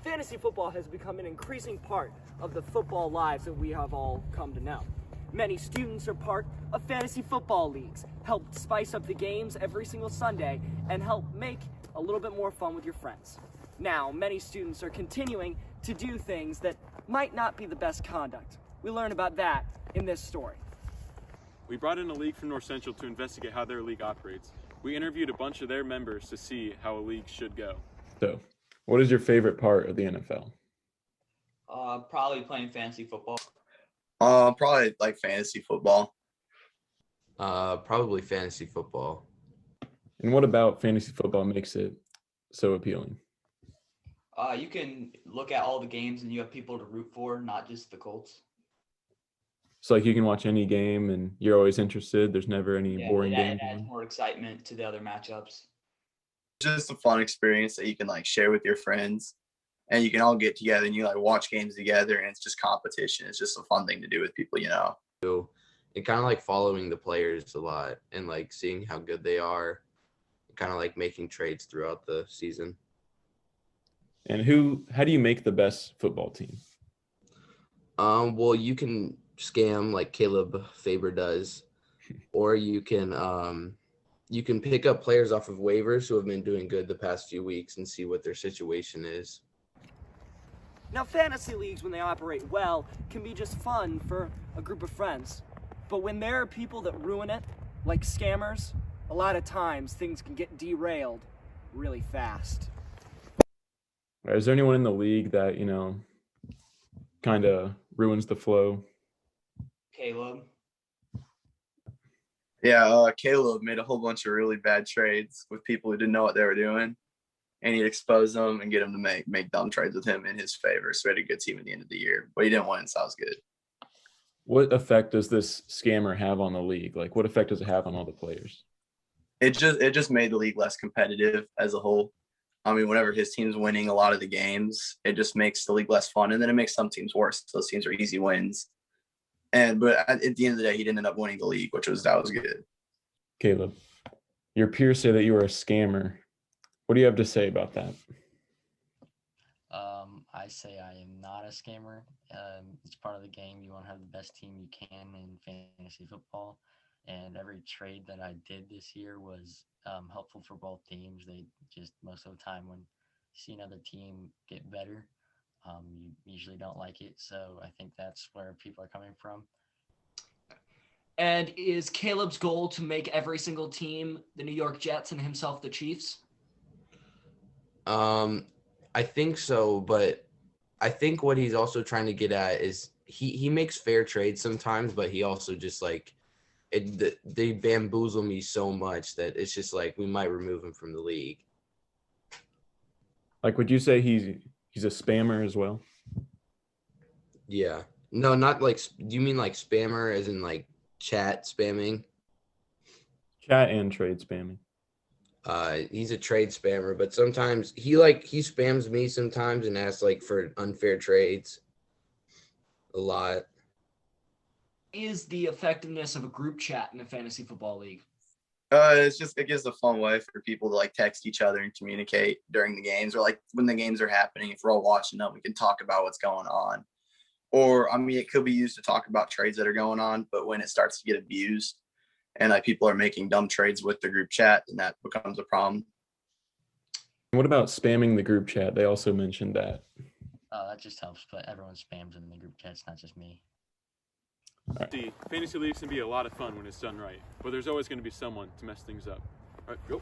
fantasy football has become an increasing part of the football lives that we have all come to know. Many students are part of fantasy football leagues, help spice up the games every single Sunday, and help make a little bit more fun with your friends. Now, many students are continuing to do things that might not be the best conduct. We learn about that in this story. We brought in a league from North Central to investigate how their league operates. We interviewed a bunch of their members to see how a league should go. So, what is your favorite part of the NFL? Probably playing fantasy football. Probably like fantasy football. Probably fantasy football. And what about fantasy football makes it so appealing? You can look at all the games and you have people to root for, not just the Colts. So like you can watch any game and you're always interested. There's never any boring games. It adds more excitement to the other matchups. Just a fun experience that you can like share with your friends, and you can all get together and you like watch games together, and it's just competition. It's just a fun thing to do with people, you know. And kind of like following the players a lot and like seeing how good they are, kind of like making trades throughout the season. And how do you make the best football team? Well, you can scam like Caleb Faber does, or you can pick up players off of waivers who have been doing good the past few weeks and see what their situation is. Now, fantasy leagues, when they operate well, can be just fun for a group of friends. But when there are people that ruin it, like scammers, a lot of times things can get derailed really fast. Is there anyone in the league that, kind of ruins the flow? Caleb. Yeah, Caleb made a whole bunch of really bad trades with people who didn't know what they were doing, and he'd expose them and get them to make dumb trades with him in his favor. So he had a good team at the end of the year, but he didn't win, so that was good. What effect does this scammer have on the league? Like, what effect does it have on all the players? It just made the league less competitive as a whole. I mean, whenever his team's winning a lot of the games, it just makes the league less fun, and then it makes some teams worse. Those teams are easy wins. But at the end of the day, he didn't end up winning the league, that was good. Caleb, your peers say that you are a scammer. What do you have to say about that? I say I am not a scammer. It's part of the game. You want to have the best team you can in fantasy football. And every trade that I did this year was helpful for both teams. They just, most of the time when you see another team get better, you usually don't like it. So I think that's where people are coming from. And is Caleb's goal to make every single team the New York Jets and himself the Chiefs? I think so, but I think what he's also trying to get at is he makes fair trades sometimes, but he also just like they bamboozle me so much that it's just like we might remove him from the league. Like, would you say he's a spammer as well? Yeah. No, not like. Do you mean like spammer as in like chat spamming? Chat and trade spamming. He's a trade spammer, but sometimes he spams me sometimes and asks like for unfair trades a lot. Is the effectiveness of a group chat in a fantasy football league? It gives a fun way for people to like text each other and communicate during the games, or like when the games are happening. If we're all watching them, we can talk about what's going on. Or I mean, it could be used to talk about trades that are going on, but when it starts to get abused and like people are making dumb trades with the group chat, then that becomes a problem. What about spamming the group chat? They also mentioned that. That just helps, but everyone spams in the group chat. It's not just me. Right. See, fantasy leagues can be a lot of fun when it's done right, but there's always going to be someone to mess things up. All right, go.